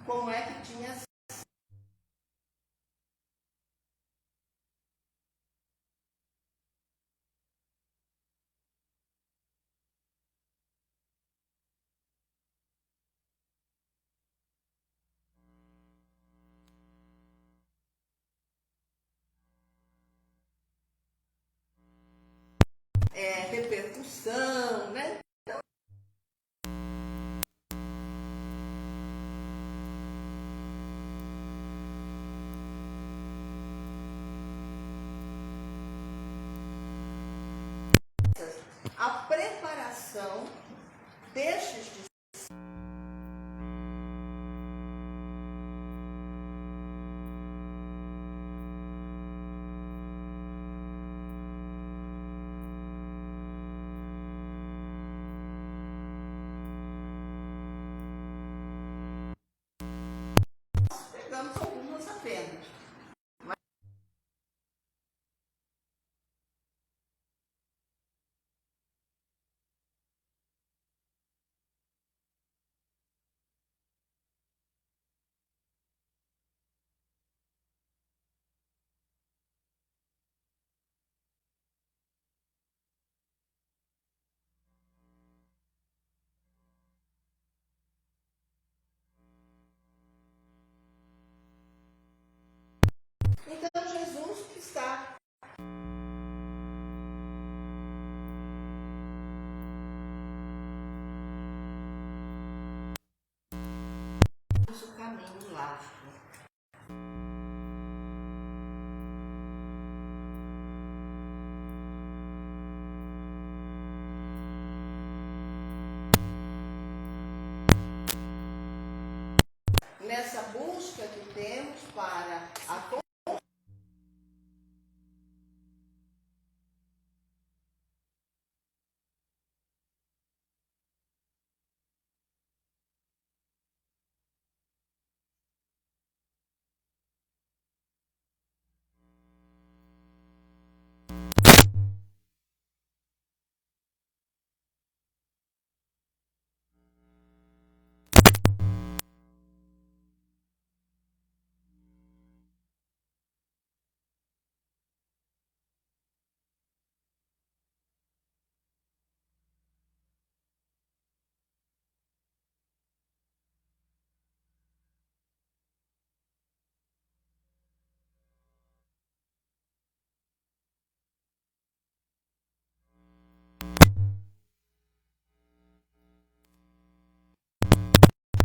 como é que tinha sido. Repercussão, né? A preparação destes pegamos algumas apenas. Então Jesus que está o caminho largo. Nessa busca que temos para a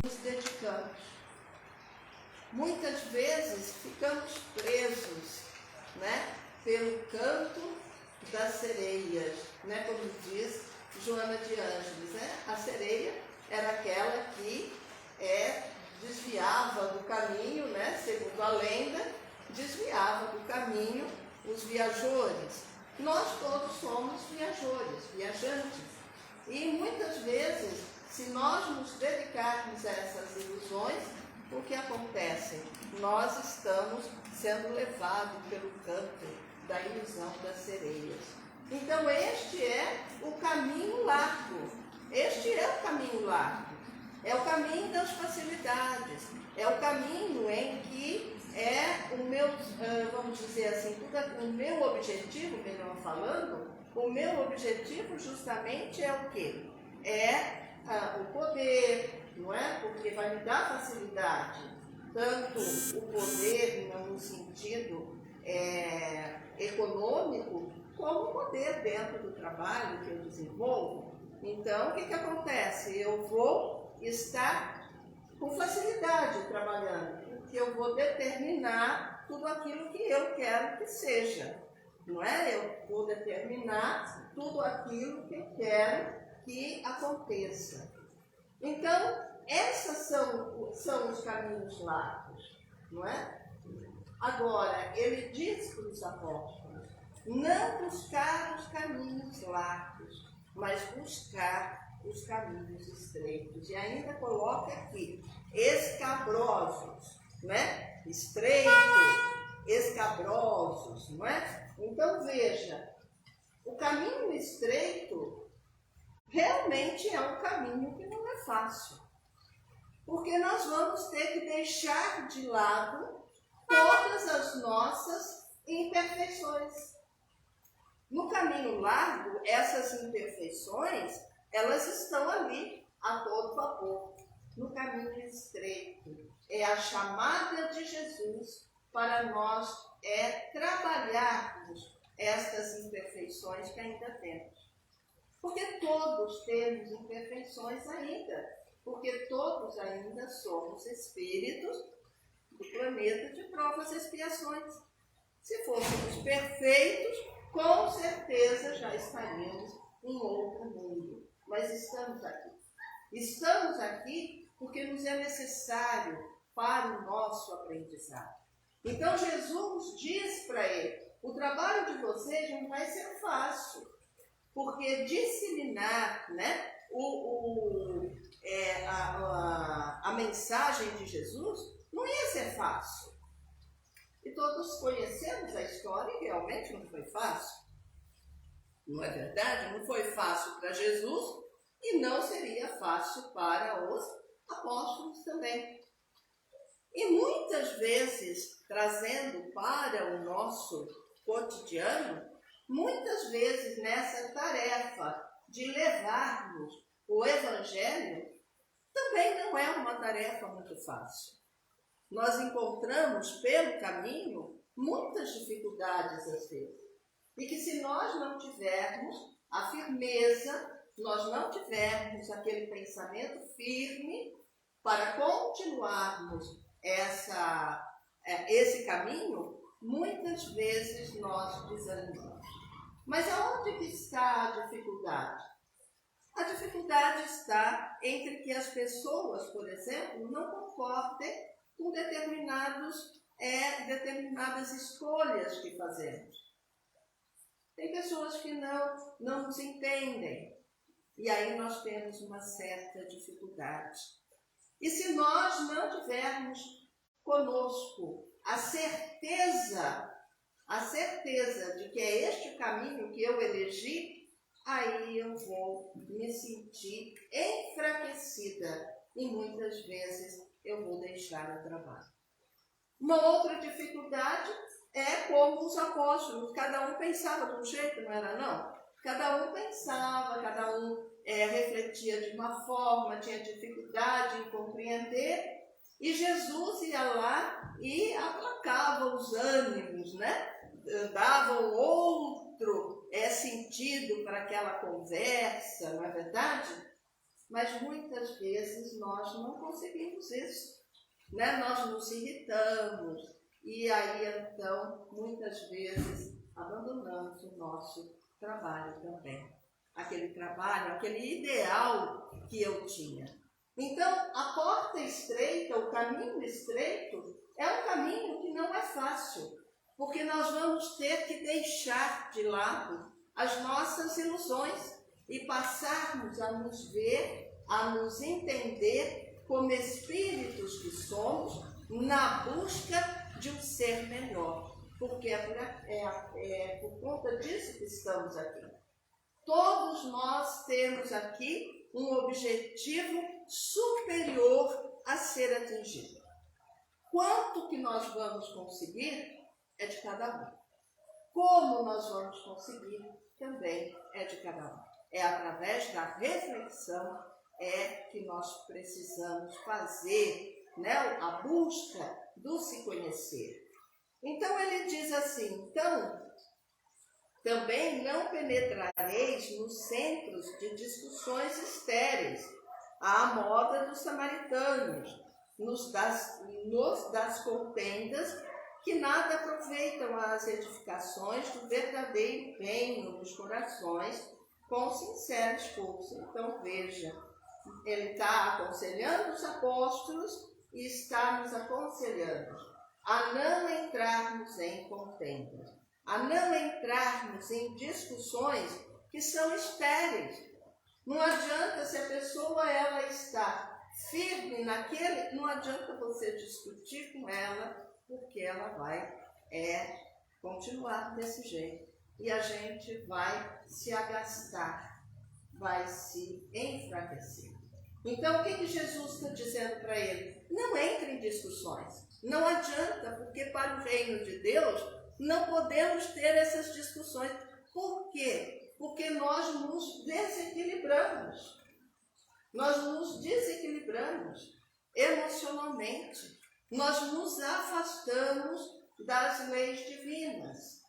nos dedicamos. Muitas vezes ficamos presos, né, pelo canto das sereias, né, como diz Joana de Ângeles, né? A sereia era aquela que desviava do caminho, né, segundo a lenda, desviava do caminho os viajores. Nós todos somos viajores, viajantes. E muitas vezes, se nós nos dedicarmos a essas ilusões, o que acontece? Nós estamos sendo levados pelo canto da ilusão das sereias. Então este é o caminho largo. Este é o caminho largo. É o caminho das facilidades. É o caminho em que o meu, vamos dizer assim, o meu objetivo, melhor falando, o meu objetivo justamente é o quê? O poder, não é? Porque vai me dar facilidade. Tanto o poder no sentido econômico, como o poder dentro do trabalho que eu desenvolvo. Então, o que acontece? Eu vou estar com facilidade trabalhando, porque eu vou determinar tudo aquilo que eu quero que seja. Não é? Eu vou determinar tudo aquilo que eu quero que aconteça. Então, esses são os caminhos largos, não é? Agora, ele diz para os apóstolos, não buscar os caminhos largos, mas buscar os caminhos estreitos. E ainda coloca aqui, escabrosos, né? Estreito, escabrosos, não é? Então, veja, o caminho estreito realmente é um caminho que não é fácil. porque nós vamos ter que deixar de lado todas as nossas imperfeições. No caminho largo, essas imperfeições, elas estão ali a todo vapor. No caminho estreito, é a chamada de Jesus para nós trabalharmos estas imperfeições que ainda temos. Porque todos temos imperfeições ainda, porque todos ainda somos espíritos do planeta de provas e expiações. Se fôssemos perfeitos, com certeza já estaríamos em outro mundo. Mas estamos aqui. Estamos aqui porque nos é necessário para o nosso aprendizado. Então Jesus diz para ele, o trabalho de vocês não vai ser fácil, porque disseminar, né, a mensagem de Jesus não ia ser fácil. E todos conhecemos a história e realmente não foi fácil. Não é verdade? Não foi fácil para Jesus e não seria fácil para os apóstolos também. E muitas vezes, trazendo para o nosso cotidiano, muitas vezes nessa tarefa de levarmos o Evangelho, também não é uma tarefa muito fácil. Nós encontramos pelo caminho muitas dificuldades às vezes. E que se nós não tivermos a firmeza, nós não tivermos aquele pensamento firme para continuarmos esse caminho, muitas vezes nós desanimamos. Mas aonde que está a dificuldade? A dificuldade está entre que as pessoas, por exemplo, não concordem com determinadas escolhas que fazemos. Tem pessoas que não nos entendem. E aí nós temos uma certa dificuldade. E se nós não tivermos conosco a certeza de que é este o caminho que eu elegi, aí eu vou me sentir enfraquecida e muitas vezes eu vou deixar o trabalho. Uma outra dificuldade é como os apóstolos, cada um pensava de um jeito, não era não? Cada um pensava, cada um refletia de uma forma, tinha dificuldade em compreender, e Jesus ia lá e aplacava os ânimos, né? Dava um outro sentido para aquela conversa, não é verdade? Mas muitas vezes nós não conseguimos isso, né? Nós nos irritamos e aí então muitas vezes abandonamos o nosso trabalho também. Aquele trabalho, aquele ideal que eu tinha. Então, a porta estreita, o caminho estreito, é um caminho que não é fácil, porque nós vamos ter que deixar de lado as nossas ilusões e passarmos a nos ver, a nos entender como espíritos que somos na busca de um ser melhor, porque é por conta disso que estamos aqui. Todos nós temos aqui um objetivo superior a ser atingido. Quanto que nós vamos conseguir é de cada um. Como nós vamos conseguir também é de cada um. É através da reflexão que nós precisamos fazer, né, a busca do se conhecer. Então ele diz assim, também não penetrareis nos centros de discussões estéreis, à moda dos samaritanos, nos das contendas que nada aproveitam às edificações do verdadeiro reino dos corações com sincero esforço. Então veja, ele está aconselhando os apóstolos e está nos aconselhando a não entrarmos em contendas, a não entrarmos em discussões que são estéreis. Não adianta, se a pessoa ela está firme naquele, não adianta você discutir com ela, porque ela vai continuar desse jeito. E a gente vai se agastar, vai se enfraquecer. Então, o que Jesus está dizendo para ele? Não entre em discussões. Não adianta, porque para o reino de Deus não podemos ter essas discussões. Por quê? Porque nós nos desequilibramos. Nós nos desequilibramos emocionalmente. Nós nos afastamos das leis divinas.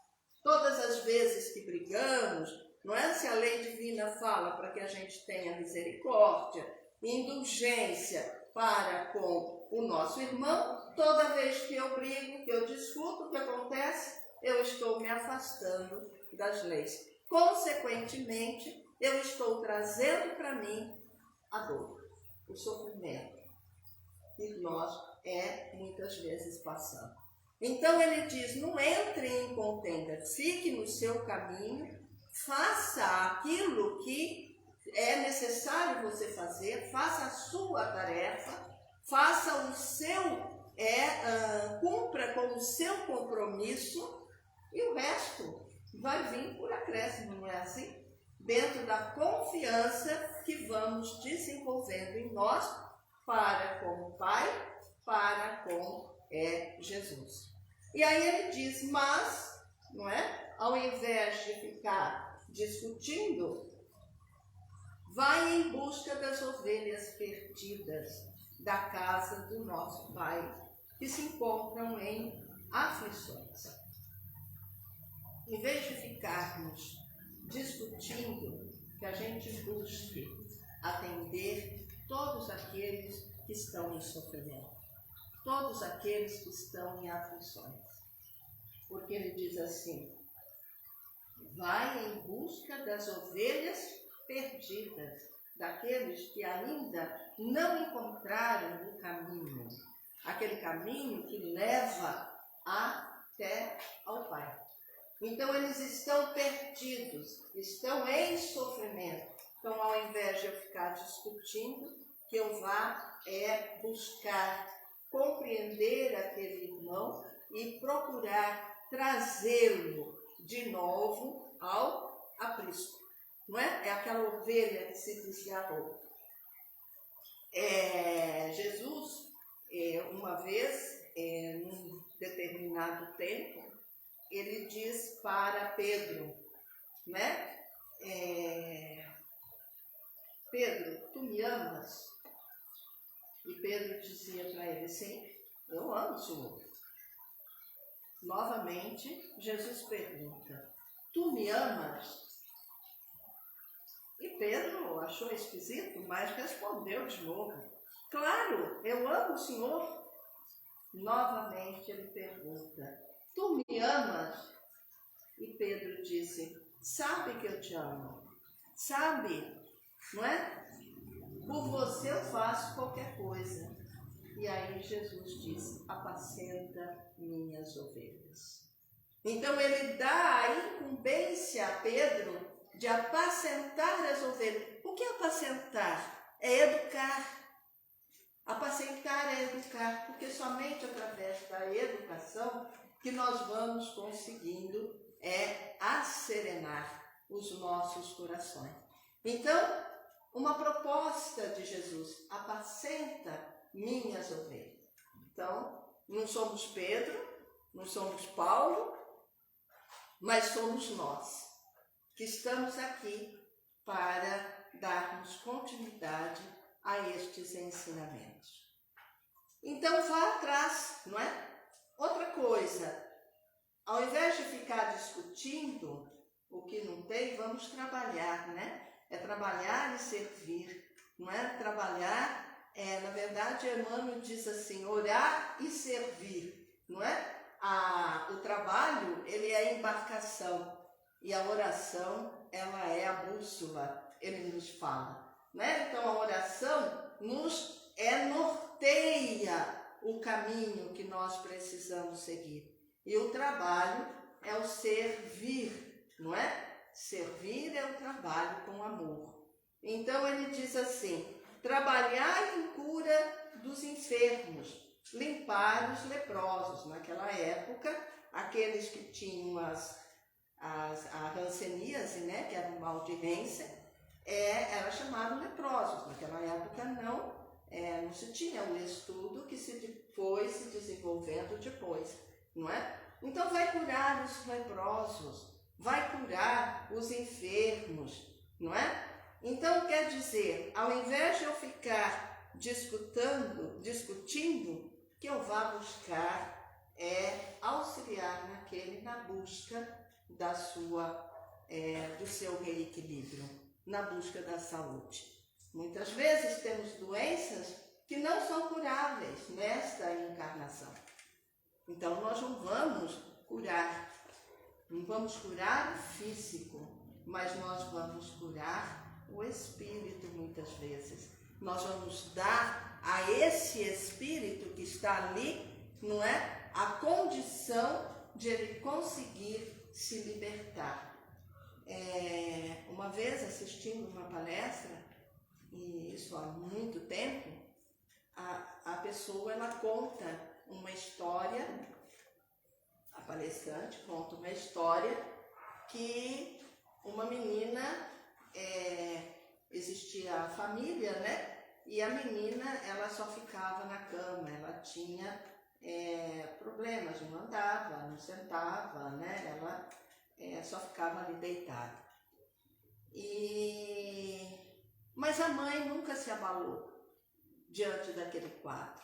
Todas as vezes que brigamos, não é? Se a lei divina fala para que a gente tenha misericórdia, indulgência para com o nosso irmão, toda vez que eu brigo, que eu discuto, o que acontece? Eu estou me afastando das leis. Consequentemente, eu estou trazendo para mim a dor, o sofrimento que nós muitas vezes passamos. Então ele diz, não entre em contenda, fique no seu caminho, faça aquilo que é necessário você fazer, faça a sua tarefa, faça o seu, cumpra com o seu compromisso e o resto vai vir por acréscimo, não é assim? Dentro da confiança que vamos desenvolvendo em nós para com o Pai, para com Jesus. E aí ele diz, mas, não é? Ao invés de ficar discutindo, vai em busca das ovelhas perdidas da casa do nosso Pai, que se encontram em aflições. Em vez de ficarmos discutindo, que a gente busque atender todos aqueles que estão em sofrimento, todos aqueles que estão em aflições. Porque ele diz assim, vai em busca das ovelhas perdidas, daqueles que ainda não encontraram o caminho, aquele caminho que leva até ao Pai. Então eles estão perdidos, estão em sofrimento. Então, ao invés de eu ficar discutindo, que eu vá buscar compreender aquele irmão e procurar trazê-lo de novo ao aprisco. Não é? É aquela ovelha que se desgarrou. Jesus, uma vez, num determinado tempo, ele diz para Pedro, né? Pedro, tu me amas? E Pedro dizia para ele, sim, eu amo o Senhor. Novamente, Jesus pergunta, tu me amas? E Pedro achou esquisito, mas respondeu de novo, claro, eu amo o Senhor. Novamente ele pergunta, tu me amas? E Pedro disse, sabe que eu te amo, sabe, não é? Por você eu faço qualquer coisa. E aí Jesus diz, apacenta minhas ovelhas. Então ele dá a incumbência a Pedro de apacentar as ovelhas. O que é apacentar? É educar. Apacentar é educar, porque somente através da educação que nós vamos conseguindo asserenar os nossos corações. Então, uma proposta de Jesus, apacenta minhas ovelhas. Então, não somos Pedro, não somos Paulo, mas somos nós, que estamos aqui para darmos continuidade a estes ensinamentos. Então, vá atrás, não é? Outra coisa, ao invés de ficar discutindo o que não tem, vamos trabalhar, né? É trabalhar e servir, não é? Trabalhar, na verdade, Emmanuel diz assim, orar e servir, não é? O trabalho, ele é a embarcação e a oração, ela é a bússola, ele nos fala, né? Então, a oração nos norteia o caminho que nós precisamos seguir. E o trabalho é o servir, não é? Servir é o trabalho com amor. Então ele diz assim, trabalhar em cura dos enfermos, limpar os leprosos. Naquela época, aqueles que tinham a hanseníase, né, que era um mal de Hansen, era chamado leprosos. Naquela época não se tinha o estudo que foi se desenvolvendo depois, não é? Então vai curar os leprosos, vai curar os enfermos, não é? Então quer dizer, ao invés de eu ficar discutindo, que eu vá buscar auxiliar na busca do seu reequilíbrio, na busca da saúde. Muitas vezes temos doenças que não são curáveis nesta encarnação. Então nós não vamos curar o físico, mas nós vamos curar o espírito muitas vezes. Nós vamos dar a esse espírito que está ali, não é? A condição de ele conseguir se libertar. Uma vez assistindo uma palestra, e isso há muito tempo, a pessoa ela conta uma história, a palestrante conta uma história que uma menina, existia a família, né? E a menina, ela só ficava na cama, ela tinha problemas, não andava, não sentava, né? Ela só ficava ali deitada. Mas a mãe nunca se abalou diante daquele quadro.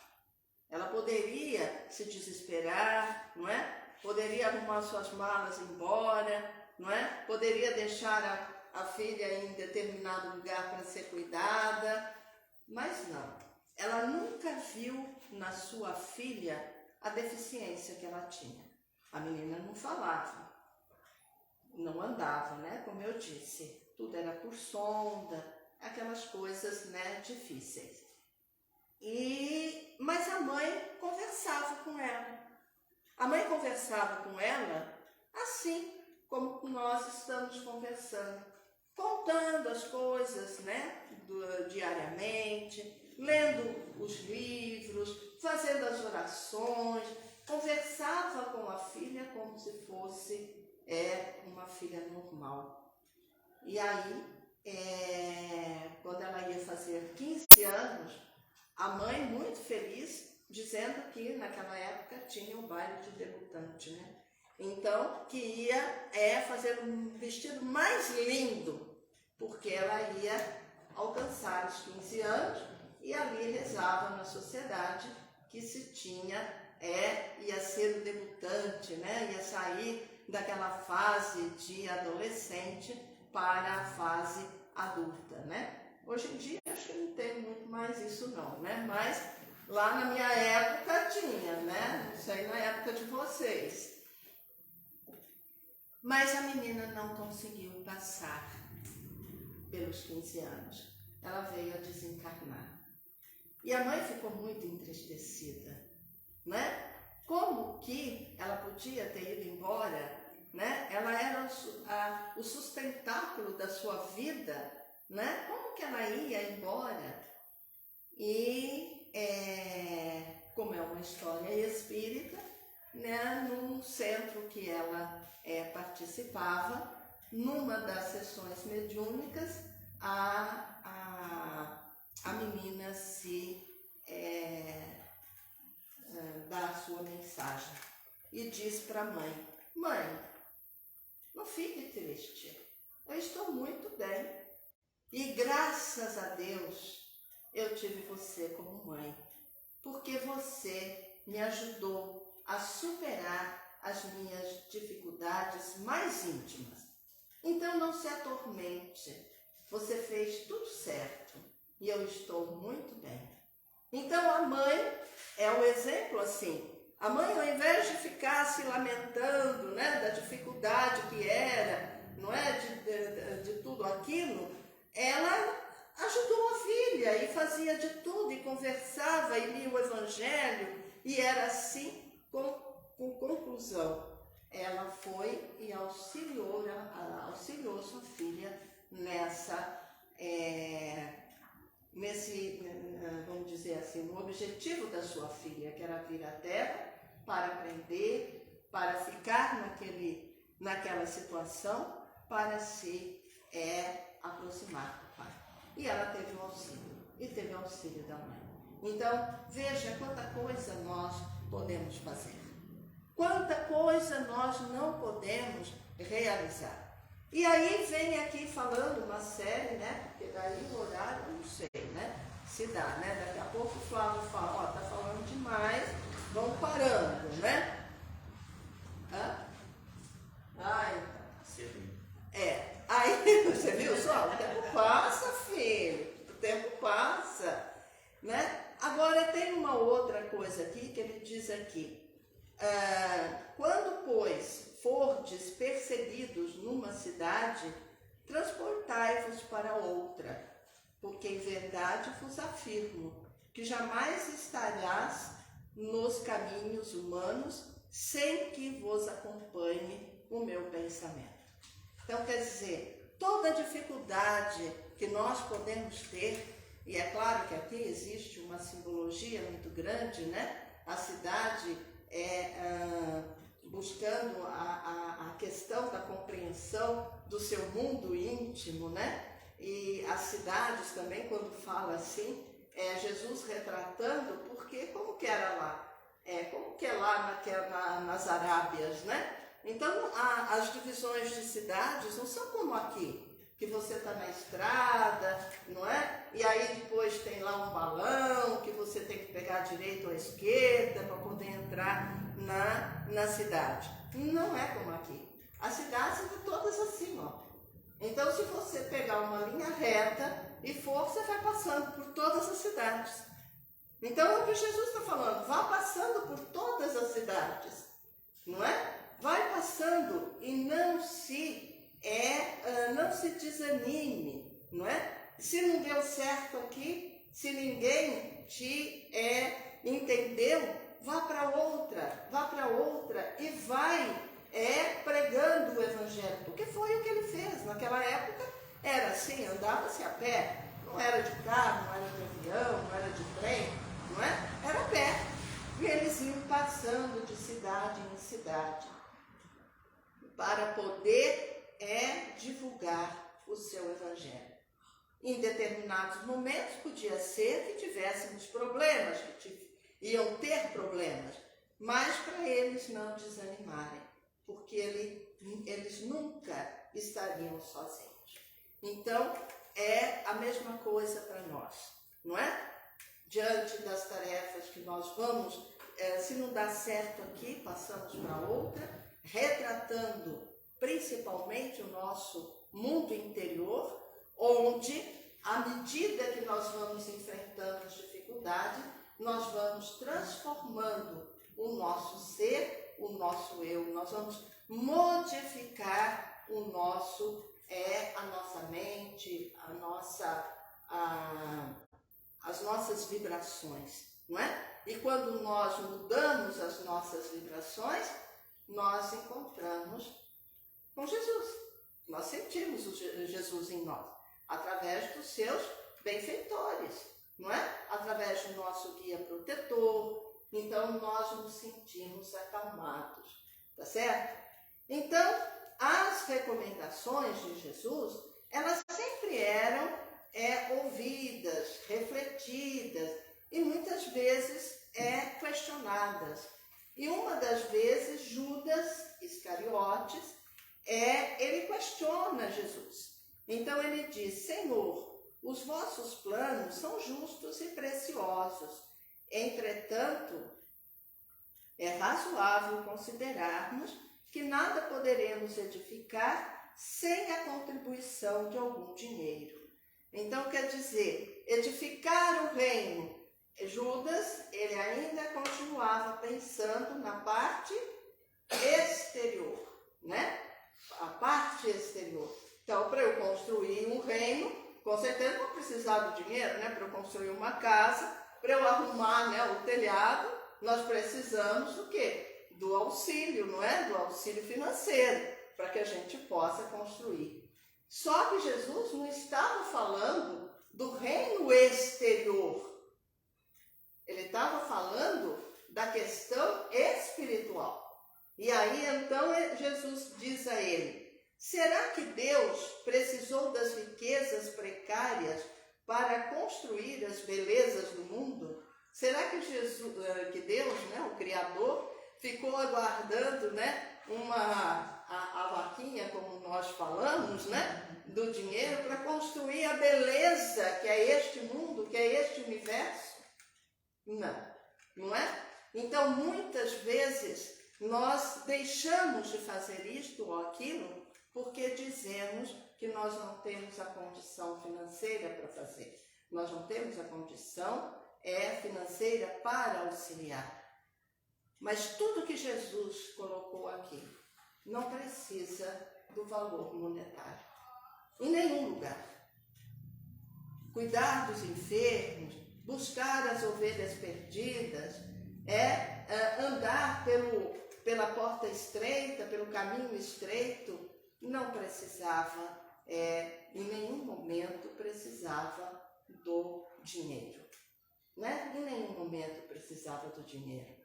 Ela poderia se desesperar, não é? Poderia arrumar suas malas e ir embora, não é? Poderia deixar a filha em determinado lugar para ser cuidada, mas não. Ela nunca viu na sua filha a deficiência que ela tinha. A menina não falava, não andava, né? Como eu disse, tudo era por sonda, aquelas coisas, né, difíceis. Mas a mãe conversava com ela. A mãe conversava com ela assim como nós estamos conversando, contando as coisas, né, diariamente, lendo os livros, fazendo as orações, conversava com a filha como se fosse uma filha normal. E aí, quando ela ia fazer 15 anos, a mãe, muito feliz, dizendo que naquela época tinha o baile de debutante, né? Então, que ia fazer um vestido mais lindo, porque ela ia alcançar os 15 anos e ali rezava na sociedade que se tinha, ia ser o debutante, né? Ia sair daquela fase de adolescente para a fase adulta, né? Hoje em dia, acho que não tem muito mais isso não, né? Mas lá na minha época tinha, né? Não sei na época de vocês. Mas a menina não conseguiu passar pelos 15 anos. Ela veio a desencarnar. E a mãe ficou muito entristecida, né? Como que ela podia ter ido embora, né? Ela era o sustentáculo da sua vida, né? Como que ela ia embora? E como é uma história espírita, né? Num centro que ela participava, numa das sessões mediúnicas, a menina se dá a sua mensagem e diz para a mãe: mãe, não fique triste, eu estou muito bem e graças a Deus eu tive você como mãe, porque você me ajudou a superar as minhas dificuldades mais íntimas. Então não se atormente, você fez tudo certo e eu estou muito bem. Então a mãe é o exemplo assim. A mãe, ao invés de ficar se lamentando, né, da dificuldade que era, não é, de tudo aquilo, ela ajudou a filha e fazia de tudo, e conversava, e lia o Evangelho, e era assim, com conclusão. Ela foi e auxiliou sua filha nesse, vamos dizer assim, no objetivo da sua filha, que era vir à Terra para aprender, para ficar naquela situação, para se aproximar do Pai. E ela teve o auxílio, e teve o auxílio da mãe. Então, veja quanta coisa nós podemos fazer. Quanta coisa nós não podemos realizar. E aí vem aqui falando uma série, né? Porque daí o horário, eu não sei, né? Se dá, né? Daqui a pouco o Flávio fala, ó, tá falando demais, vamos parando, né? Hã? Ai, aí você viu só? O tempo passa, filho. O tempo passa, né? Agora tem uma outra coisa aqui que ele diz aqui. Quando, pois, fordes perseguidos numa cidade, transportai-vos para outra, porque em verdade vos afirmo que jamais estarás nos caminhos humanos sem que vos acompanhe o meu pensamento. Então, quer dizer, toda dificuldade que nós podemos ter, e é claro que aqui existe uma simbologia muito grande, né? A cidade buscando a questão da compreensão do seu mundo íntimo, né? E as cidades também, quando fala assim, Jesus retratando, porque como que era lá? Como que é lá nas Arábias, né? Então, as divisões de cidades não são como aqui, que você está na estrada, não é? E aí depois tem lá um balão, que você tem que pegar à direita ou à esquerda para poder entrar na cidade. Não é como aqui. As cidades são todas assim, ó. Então, se você pegar uma linha reta e for, você vai passando por todas as cidades. Então, é o que Jesus está falando, vá passando por todas as cidades, não é? Vai passando e não se desanime, não é? Se não deu certo aqui, se ninguém te entendeu, vá para outra e vai pregando o Evangelho, porque foi o que ele fez. Naquela época era assim, andava-se a pé, não era de carro, não era de avião, não era de trem, não é? Era a pé. E eles iam passando de cidade em cidade para poder divulgar o seu Evangelho. Em determinados momentos podia ser que tivéssemos problemas, que iam ter problemas, mas para eles não desanimarem, porque eles nunca estariam sozinhos. Então, é a mesma coisa para nós, não é? Diante das tarefas que nós vamos, se não dá certo aqui, passamos para outra, retratando principalmente o nosso mundo interior, onde, à medida que nós vamos enfrentando as dificuldades, nós vamos transformando o nosso ser, o nosso eu, nós vamos modificar a nossa mente, as nossas vibrações, não é? E quando nós mudamos as nossas vibrações, nós encontramos com Jesus. Nós sentimos o Jesus em nós, através dos seus benfeitores, não é? Através do nosso guia protetor. Então, nós nos sentimos acalmados, tá certo? Então, as recomendações de Jesus, elas sempre eram ouvidas, refletidas e muitas vezes questionadas. E uma das vezes, Judas Iscariotes, ele questiona Jesus. Então ele diz: Senhor, os vossos planos são justos e preciosos. Entretanto, é razoável considerarmos que nada poderemos edificar sem a contribuição de algum dinheiro. Então, quer dizer, edificar o reino. Judas, ele ainda continuava pensando na parte exterior, né? A parte exterior. Então, para eu construir um reino, com certeza vou precisar do dinheiro, né? Para eu construir uma casa, para eu arrumar, né, o telhado, nós precisamos do quê? Do auxílio, não é? Do auxílio financeiro, para que a gente possa construir. Só que Jesus não estava falando do reino exterior. Ele estava falando da questão espiritual. E aí, então, Jesus diz a ele: será que Deus precisou das riquezas precárias para construir as belezas do mundo? Será que que Deus, né, o Criador, ficou aguardando, né, a vaquinha, como nós falamos, né, do dinheiro para construir a beleza que é este mundo, que é este universo? Não, não é? Então, muitas vezes, nós deixamos de fazer isto ou aquilo porque dizemos que nós não temos a condição financeira para fazer. Nós não temos a condição financeira para auxiliar. Mas tudo que Jesus colocou aqui não precisa do valor monetário. Em nenhum lugar. Cuidar dos enfermos, buscar as ovelhas perdidas, andar pela porta estreita, pelo caminho estreito, não precisava, em nenhum momento precisava do dinheiro. Né? Em nenhum momento precisava do dinheiro.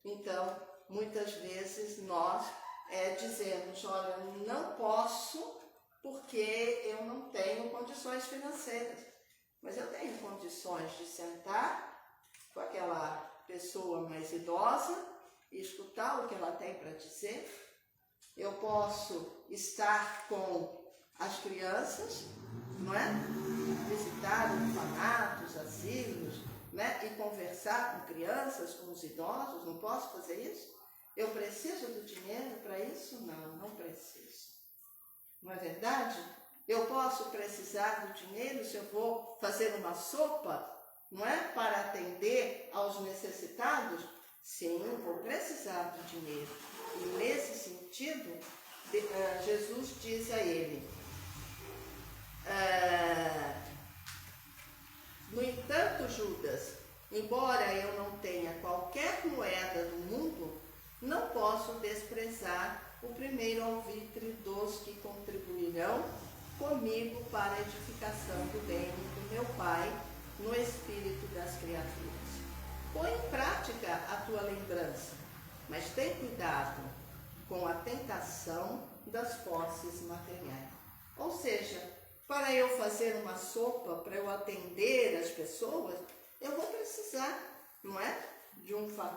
Então, muitas vezes nós dizemos, olha, não posso porque eu não tenho condições financeiras. Mas eu tenho condições de sentar com aquela pessoa mais idosa e escutar o que ela tem para dizer. Eu posso estar com as crianças, não é? Visitar orfanatos, asilos, né? E conversar com crianças, com os idosos. Não posso fazer isso? Eu preciso do dinheiro para isso? Não, não preciso. Não é verdade? Eu posso precisar do dinheiro se eu vou fazer uma sopa, não é? Para atender aos necessitados? Sim, eu vou precisar do dinheiro. E nesse sentido, Jesus diz a ele, no entanto, Judas, embora eu não tenha qualquer moeda do mundo, não posso desprezar o primeiro alvitre dos que contribuirão comigo para a edificação do reino do meu Pai no espírito das criaturas. Põe em prática a tua lembrança, mas tem cuidado com a tentação das posses materiais. Ou seja, para eu fazer uma sopa, para eu atender as pessoas, eu vou precisar, não é? De uma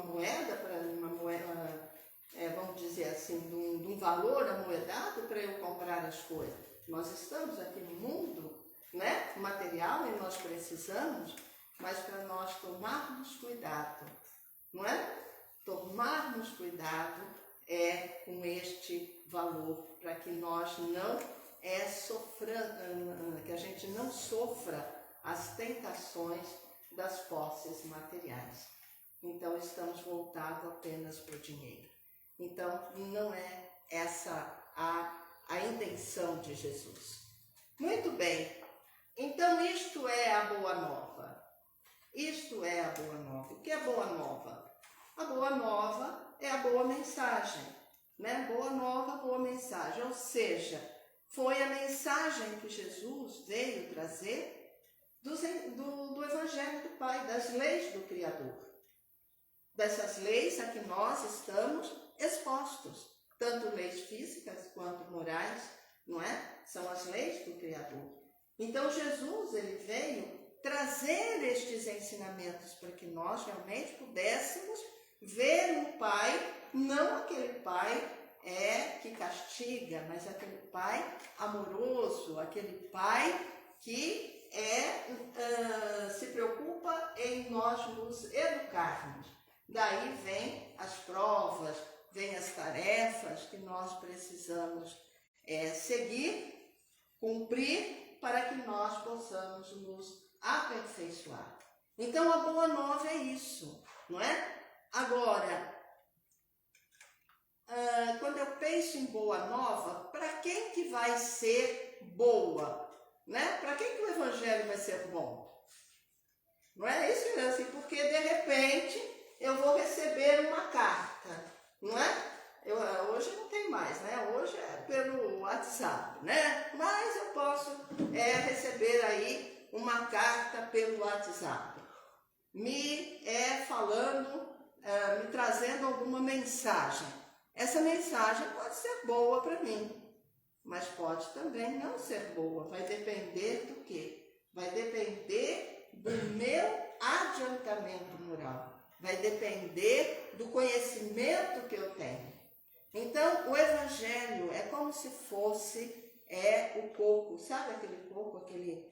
moeda, vamos dizer assim, de um valor amoedado para eu comprar as coisas. Nós estamos aqui no mundo, né, material, e nós precisamos, mas para nós tomarmos cuidado, não é? Tomarmos cuidado com este valor, para que nós não que a gente não sofra as tentações das posses materiais. Então, estamos voltados apenas para o dinheiro. Então, não é essa a intenção de Jesus. Muito bem. Então, isto é a boa nova. Isto é a boa nova. O que é boa nova? A boa nova é a boa mensagem, né? Boa nova, boa mensagem. Ou seja, foi a mensagem que Jesus veio trazer do Evangelho do Pai, das leis do Criador. Dessas leis a que nós estamos expostos, tanto leis físicas quanto morais, não é? São as leis do Criador. Então Jesus, ele veio trazer estes ensinamentos para que nós realmente pudéssemos ver um Pai, não aquele Pai que castiga, mas aquele Pai amoroso, aquele Pai que se preocupa em nós nos educarmos. Daí vem as provas, vem as tarefas que nós precisamos seguir, cumprir, para que nós possamos nos aperfeiçoar. Então, a boa nova é isso, não é? Agora, quando eu penso em boa nova, para quem que vai ser boa? Né? Para quem que o Evangelho vai ser bom? Não é isso mesmo, assim, porque de repente eu vou receber uma carta, não é? Hoje não tem mais, né? Hoje é pelo WhatsApp, né? Mas eu posso receber aí uma carta pelo WhatsApp, me trazendo alguma mensagem. Essa mensagem pode ser boa para mim, mas pode também não ser boa. Vai depender do quê? Vai depender do meu adiantamento moral. Vai depender do conhecimento que eu tenho. Então, o Evangelho é como se fosse o coco. Sabe aquele coco, aquele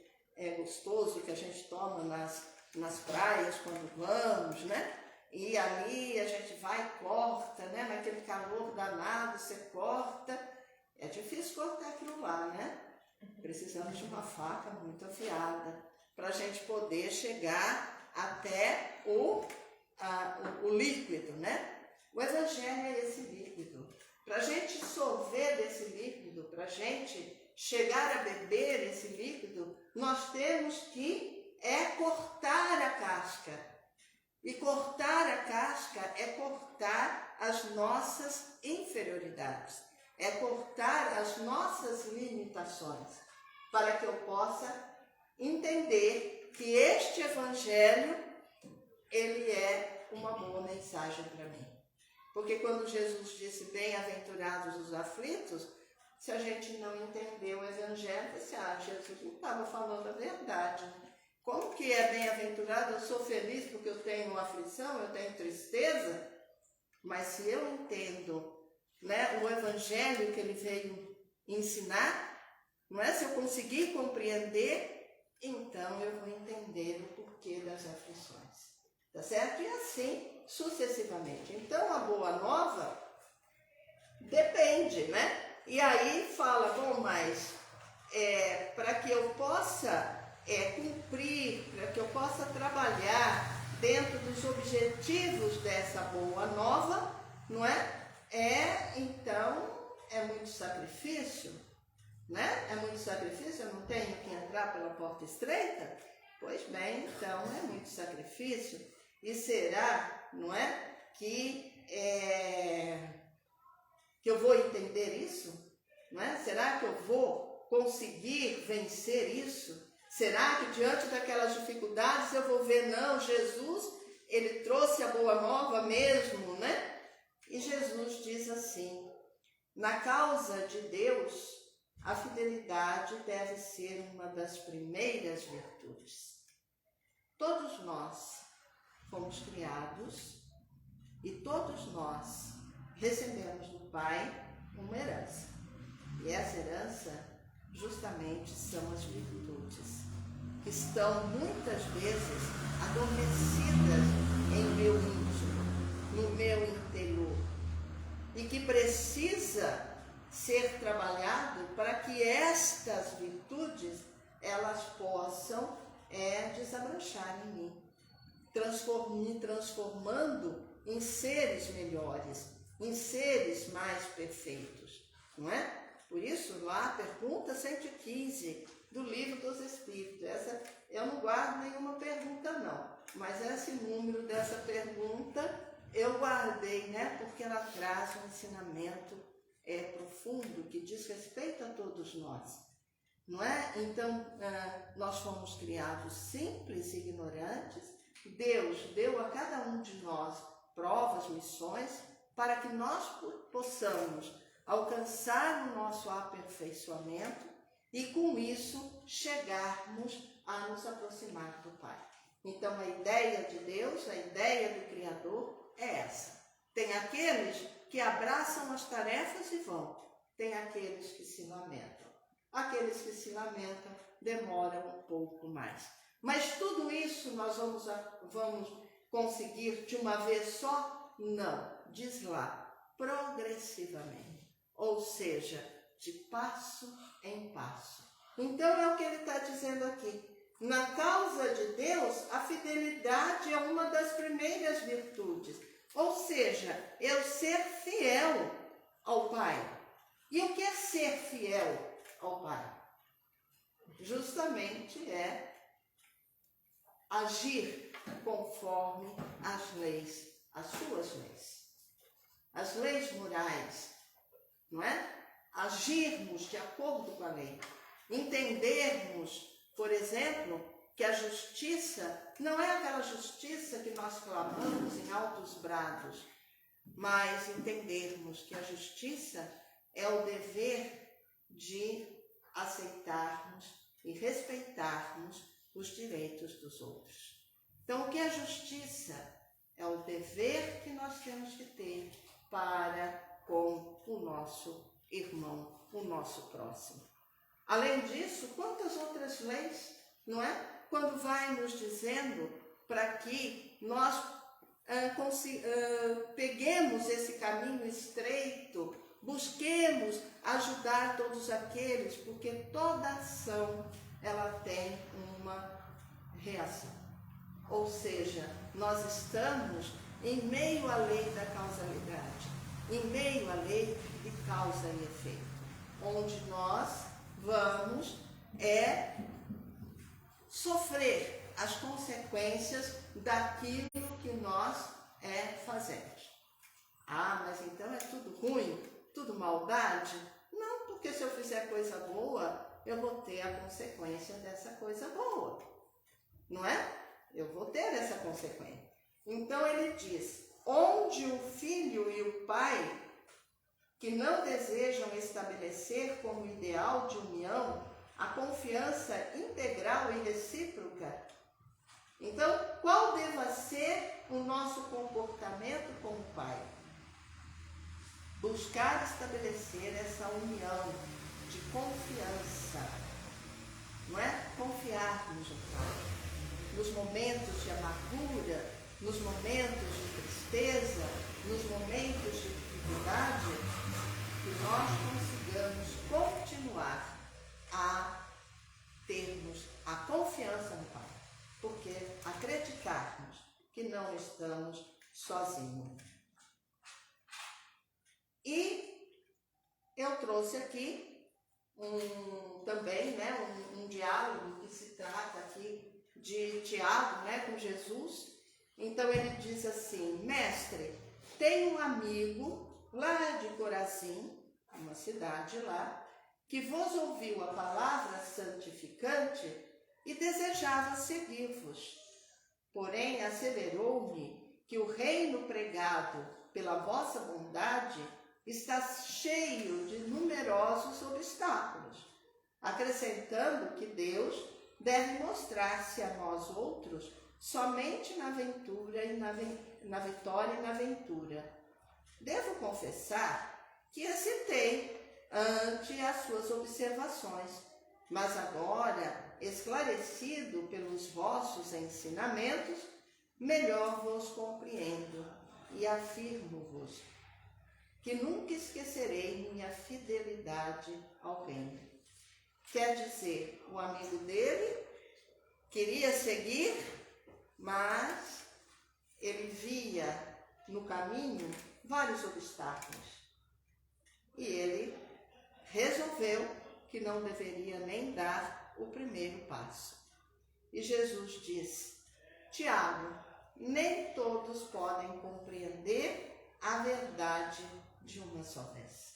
gostoso que a gente toma nas praias quando vamos, né? E ali a gente vai e corta, né? Naquele calor danado, você corta. É difícil cortar aquilo lá, né? Precisamos de uma faca muito afiada para a gente poder chegar até o líquido, né? O Evangelho é esse líquido. Para a gente sorver desse líquido, para a gente chegar a beber esse líquido, nós temos que cortar a casca. E cortar a casca é cortar as nossas inferioridades, é cortar as nossas limitações, para que eu possa entender que este Evangelho, ele é uma boa mensagem para mim. Porque quando Jesus disse, bem-aventurados os aflitos, se a gente não entender o Evangelho, Jesus não estava falando a verdade. Como que é bem-aventurado? Eu sou feliz porque eu tenho aflição, eu tenho tristeza, mas se eu entendo, né, o Evangelho que ele veio ensinar, não é? Se eu conseguir compreender, então eu vou entender o porquê das aflições, tá certo? E assim sucessivamente. Então a boa nova depende, né? E aí fala, bom, mas para que eu possa cumprir, para que eu possa trabalhar dentro dos objetivos dessa boa nova, não é? Então, é muito sacrifício, né? É muito sacrifício, eu não tenho que entrar pela porta estreita? Pois bem, então é muito sacrifício. E será, não é, que eu vou entender isso? Não é? Será que eu vou conseguir vencer isso? Será que diante daquelas dificuldades eu vou ver, não, Jesus, ele trouxe a boa nova mesmo, né? E Jesus diz assim, na causa de Deus, a fidelidade deve ser uma das primeiras virtudes. Todos nós fomos criados e todos nós recebemos do Pai uma herança. E essa herança justamente são as virtudes, que estão muitas vezes adormecidas em meu íntimo, no meu interior, e que precisa ser trabalhado para que estas virtudes elas possam desabrochar em mim, me transformando em seres melhores, em seres mais perfeitos, não é? Por isso, lá, pergunta 115 do Livro dos Espíritos. Essa eu não guardo nenhuma pergunta, não. Mas esse número dessa pergunta eu guardei, né? Porque ela traz um ensinamento profundo que diz respeito a todos nós. Não é? Então, nós fomos criados simples e ignorantes. Deus deu a cada um de nós provas, missões, para que nós possamos alcançar o nosso aperfeiçoamento e com isso chegarmos a nos aproximar do Pai. Então a ideia de Deus, a ideia do Criador é essa. Tem aqueles que abraçam as tarefas e vão, tem aqueles que se lamentam. Aqueles que se lamentam demoram um pouco mais. Mas tudo isso nós vamos conseguir de uma vez só? Não, diz lá, progressivamente. Ou seja, de passo em passo. Então é o que ele está dizendo aqui. Na causa de Deus, a fidelidade é uma das primeiras virtudes. Ou seja, eu ser fiel ao Pai. E o que é ser fiel ao Pai? Justamente é agir conforme as leis, as suas leis. As leis morais. Não é? Agirmos de acordo com a lei. Entendermos, por exemplo, que a justiça não é aquela justiça que nós clamamos em altos brados, mas entendermos que a justiça é o dever de aceitarmos e respeitarmos os direitos dos outros. Então, o que é justiça? É o dever que nós temos que ter para com o nosso irmão, o nosso próximo. Além disso, quantas outras leis, não é? Quando vai nos dizendo para que nós peguemos esse caminho estreito, busquemos ajudar todos aqueles, porque toda ação ela tem uma reação. Ou seja, nós estamos em meio à lei da causalidade, em meio à lei de causa e efeito, onde nós vamos sofrer as consequências daquilo que nós fazemos. Ah, mas então é tudo ruim, tudo maldade? Não, porque se eu fizer coisa boa, eu vou ter a consequência dessa coisa boa, não é? Eu vou ter essa consequência. Então ele diz, onde o filho e o pai, que não desejam estabelecer como ideal de união a confiança integral e recíproca, então qual deva ser o nosso comportamento como pai? Buscar estabelecer essa união de confiança, não é? Confiarmos no Pai. Nos momentos de amargura, nos momentos de tristeza, nos momentos de dificuldade, que nós consigamos continuar a termos a confiança no Pai, porque acreditarmos que não estamos sozinhos. E eu trouxe aqui também um diálogo que se trata aqui de Tiago, com Jesus. Então ele diz assim: mestre, tem um amigo lá de Corazim, uma cidade lá, que vos ouviu a palavra santificante e desejava seguir-vos. Porém, asseverou-me que o reino pregado pela vossa bondade está cheio de numerosos obstáculos, acrescentando que Deus deve mostrar-se a nós outros somente na ventura e na vitória e na ventura. Devo confessar que hesitei ante as suas observações, mas agora, esclarecido pelos vossos ensinamentos, melhor vos compreendo e afirmo-vos que nunca esquecerei minha fidelidade ao reino. Quer dizer, o amigo dele queria seguir, mas ele via no caminho vários obstáculos. E ele resolveu que não deveria nem dar o primeiro passo. E Jesus diz: Tiago, nem todos podem compreender a verdade de uma só vez.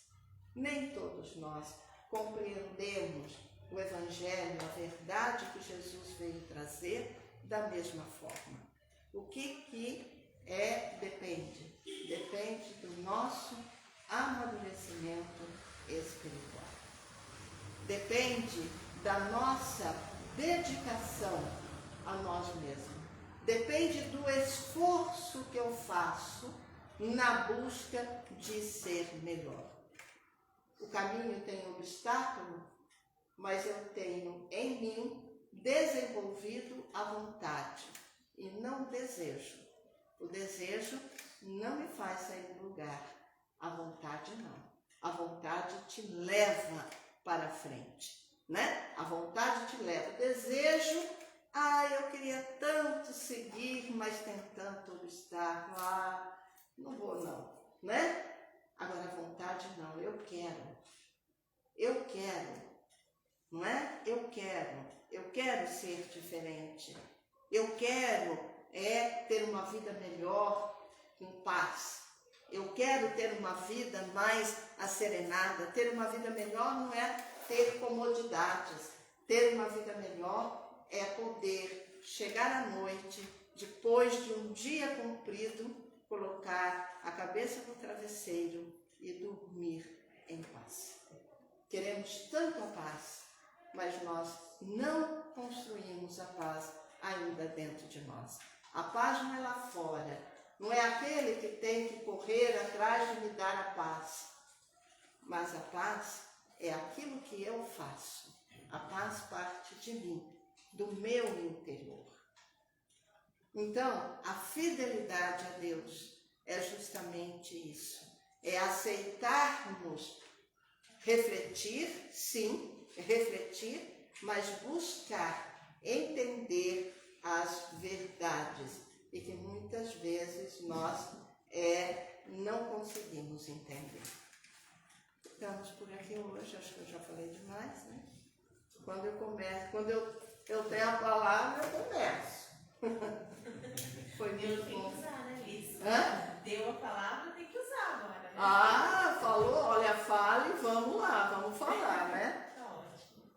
Nem todos nós compreendemos o Evangelho, a verdade que Jesus veio trazer da mesma forma. O que depende? Depende do nosso amadurecimento espiritual. Depende da nossa dedicação a nós mesmos. Depende do esforço que eu faço na busca de ser melhor. O caminho tem obstáculo, mas eu tenho em mim desenvolvido a vontade e não o desejo. O desejo não me faz sair do lugar, a vontade não. A vontade te leva para frente, A vontade te leva. O desejo, eu queria tanto seguir, mas tem tanto obstáculo, não vou não, Agora a vontade não, eu quero, não é? Eu quero ser diferente, eu quero ter uma vida melhor, com paz, eu quero ter uma vida mais asserenada. Ter uma vida melhor não é ter comodidades, ter uma vida melhor é poder chegar à noite, depois de um dia cumprido, colocar a cabeça no travesseiro e dormir em paz. queremos tanto a paz, mas nós não construímos a paz ainda dentro de nós. A paz não é lá fora, não é aquele que tem que correr atrás de me dar a paz, mas a paz é aquilo que eu faço. A paz parte de mim, do meu interior. Então, a fidelidade a Deus é justamente isso. É aceitarmos refletir, sim, refletir, mas buscar entender as verdades e que muitas vezes nós não conseguimos entender. Ficamos por aqui hoje, acho que eu já falei demais, né? Quando eu tenho a palavra, eu começo. Foi muito tem bom. que usar, né, Liz? Hã? Deu a palavra, tem que usar agora, né? Ah, falou? Olha, fale, vamos lá, vamos falar, né? Tá ótimo.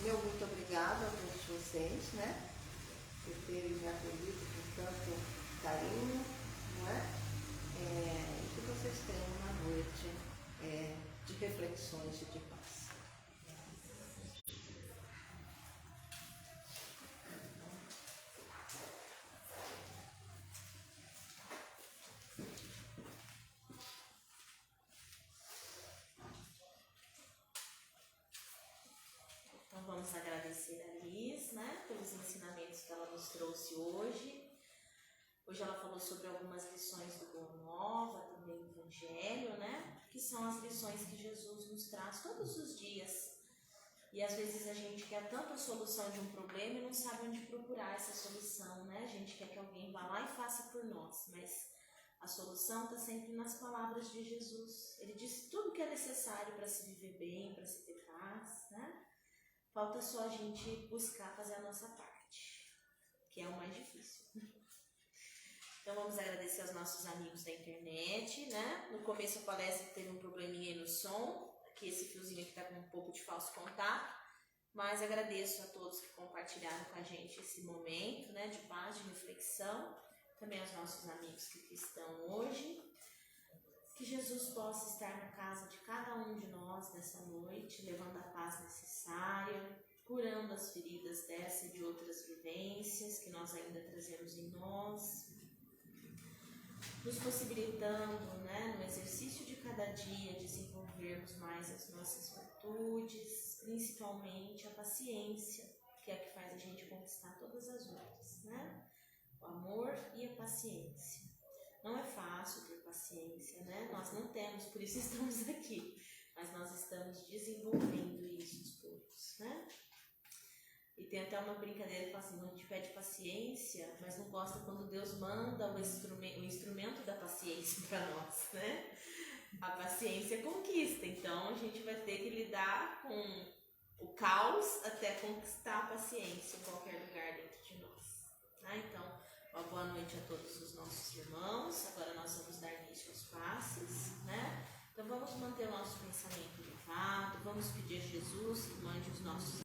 Meu muito obrigada a todos vocês, né? Por terem me acolhido com tanto carinho, não é? E que vocês tenham uma noite de reflexões e de paz. Então vamos agradecer a Liz, né, pelos ensinamentos que ela nos trouxe hoje. Hoje ela falou sobre algumas lições do Boa Nova, também do Evangelho, né, que são as lições que Jesus nos traz todos os dias. E às vezes a gente quer tanto a solução de um problema e não sabe onde procurar essa solução, né? A gente quer que alguém vá lá e faça por nós, mas a solução está sempre nas palavras de Jesus. Ele disse tudo que é necessário para se viver bem, para se ter paz, né? Falta só a gente buscar fazer a nossa parte, que é o mais difícil. Então vamos agradecer aos nossos amigos da internet, né? No começo a palestra teve um probleminha aí no som, que esse fiozinho aqui está com um pouco de falso contato, mas agradeço a todos que compartilharam com a gente esse momento, né, de paz, de reflexão, também aos nossos amigos que aqui estão hoje. Que Jesus possa estar na casa de cada um de nós nessa noite, levando a paz necessária, curando as feridas dessa e de outras vivências que nós ainda trazemos em nós, nos possibilitando, né, no exercício de cada dia, desenvolvermos mais as nossas virtudes, principalmente a paciência, que é a que faz a gente conquistar todas as outras, né? O amor e a paciência. Não é fácil ter paciência, né? Nós não temos, por isso estamos aqui, mas nós estamos desenvolvendo isso aos poucos, né? E tem até uma brincadeira que fala assim, a gente pede paciência, mas não gosta quando Deus manda o instrumento da paciência para nós, né? A paciência conquista, então a gente vai ter que lidar com o caos até conquistar a paciência em qualquer lugar dentro de nós, né? Então, uma boa noite a todos os nossos irmãos. Agora nós vamos dar início aos passes, né? Então vamos manter o nosso pensamento elevado, vamos pedir a Jesus que mande os nossos